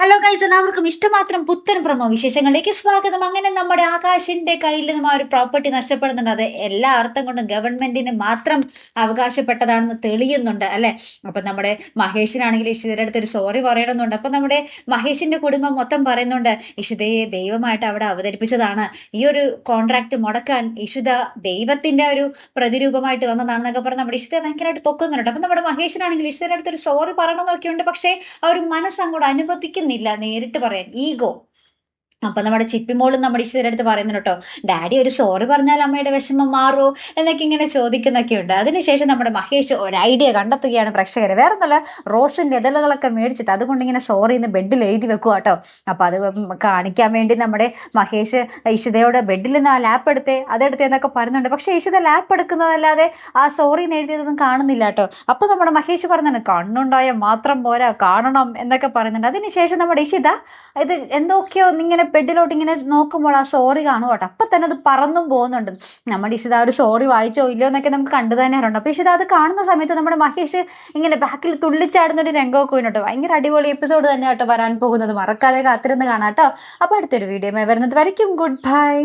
Hello guys, എല്ലാവർക്കും ഇഷ്ടമാത്രം പുത്തൻ promo വിശേഷങ്ങളിലേക്ക് സ്വാഗതം. അങ്ങനെ നമ്മുടെ ആകാശിന്റെ കയ്യിൽ നിന്നും ആ ഒരു പ്രോപ്പർട്ടി നഷ്ടപ്പെടുന്നുണ്ട്. അത് എല്ലാ അർത്ഥം കൊണ്ടും ഗവൺമെന്റിന് മാത്രം അവകാശപ്പെട്ടതാണെന്ന് തെളിയുന്നുണ്ട് അല്ലെ. അപ്പൊ നമ്മുടെ മഹേഷിനാണെങ്കിൽ ഇഷിതയുടെ അടുത്ത് ഒരു സോറി പറയണമെന്നുണ്ട്. അപ്പൊ നമ്മുടെ മഹേഷിന്റെ കുടുംബം മൊത്തം പറയുന്നുണ്ട്, ഇഷിതയെ ദൈവമായിട്ട് അവിടെ അവതരിപ്പിച്ചതാണ്, ഈ ഒരു കോൺട്രാക്ട് മുടക്കാൻ ഇഷിത ദൈവത്തിന്റെ ഒരു പ്രതിരൂപമായിട്ട് വന്നതാണെന്നൊക്കെ പറഞ്ഞ് നമ്മുടെ ഇഷിതയെ ഭയങ്കരമായിട്ട് പൊക്കുന്നുണ്ട്. അപ്പൊ നമ്മുടെ മഹേഷിനാണെങ്കിൽ ഇഷിതയുടെ അടുത്ത് ഒരു സോറി പറയണമെന്നൊക്കെയുണ്ട്. പക്ഷേ ആ ഒരു മനസ്സ് അങ്ങോട്ട് അനുവദിക്കുന്നില്ല നേരിട്ട് പറയാൻ, ഈഗോ. അപ്പൊ നമ്മുടെ ചിപ്പിമോളും നമ്മുടെ ഇഷ്ടയുടെ അടുത്ത് പറയുന്നുണ്ട് കേട്ടോ, ഡാഡി ഒരു സോറി പറഞ്ഞാൽ അമ്മയുടെ വിഷമം മാറുമോ എന്നൊക്കെ ഇങ്ങനെ ചോദിക്കുന്നൊക്കെ ഉണ്ട്. അതിനുശേഷം നമ്മുടെ മഹേഷ് ഒരു ഐഡിയ കണ്ടെത്തുകയാണ് പ്രേക്ഷകരെ. വേറൊന്നല്ല, റോസിന്റെ ഇതളുകളൊക്കെ മേടിച്ചിട്ട് അതുകൊണ്ട് ഇങ്ങനെ സോറി എന്ന് ബെഡിൽ എഴുതി വെക്കുക കേട്ടോ. അപ്പൊ അത് കാണിക്കാൻ വേണ്ടി നമ്മുടെ മഹേഷ് ഇഷിതയോട് ബെഡിൽ നിന്ന് ആ ലാപ്പ് എടുത്തേ അതെടുത്തേ എന്നൊക്കെ പറയുന്നുണ്ട്. പക്ഷെ ഇഷിത ലാപ്പ് എടുക്കുന്നതല്ലാതെ ആ സോറി എഴുതിയതൊന്നും കാണുന്നില്ല കേട്ടോ. അപ്പൊ നമ്മുടെ മഹേഷ് പറഞ്ഞു, കണ്ണുണ്ടായ മാത്രം പോരാ, കാണണം എന്നൊക്കെ പറയുന്നുണ്ട്. അതിനുശേഷം നമ്മുടെ ഇഷിത ഇത് എന്തൊക്കെയോ ഇങ്ങനെ ബെഡിലോട്ട് ഇങ്ങനെ നോക്കുമ്പോൾ ആ സോറി കാണും കേട്ടോ. അപ്പൊ തന്നെ അത് പറന്നും പോകുന്നുണ്ട്. നമ്മുടെ ഇഷിത ഒരു സോറി വായിച്ചോ ഇല്ലയോ എന്നൊക്കെ നമുക്ക് കണ്ടു തന്നെ അറിയണം. അപ്പൊ ഇഷിത അത് കാണുന്ന സമയത്ത് നമ്മുടെ മഹേഷ് ഇങ്ങനെ ബാക്കിൽ തുള്ളിച്ചാടുന്ന ഒരു രംഗമൊക്കെ കേട്ടോ. ഭയങ്കര അടിപൊളി എപ്പിസോഡ് തന്നെ കേട്ടോ വരാൻ പോകുന്നത്. മറക്കാതെ കാത്തിരുന്ന് കാണാം കേട്ടോ. അപ്പൊ അടുത്തൊരു വീഡിയോ വരുന്നത് വരയ്ക്കും ഗുഡ് ബൈ.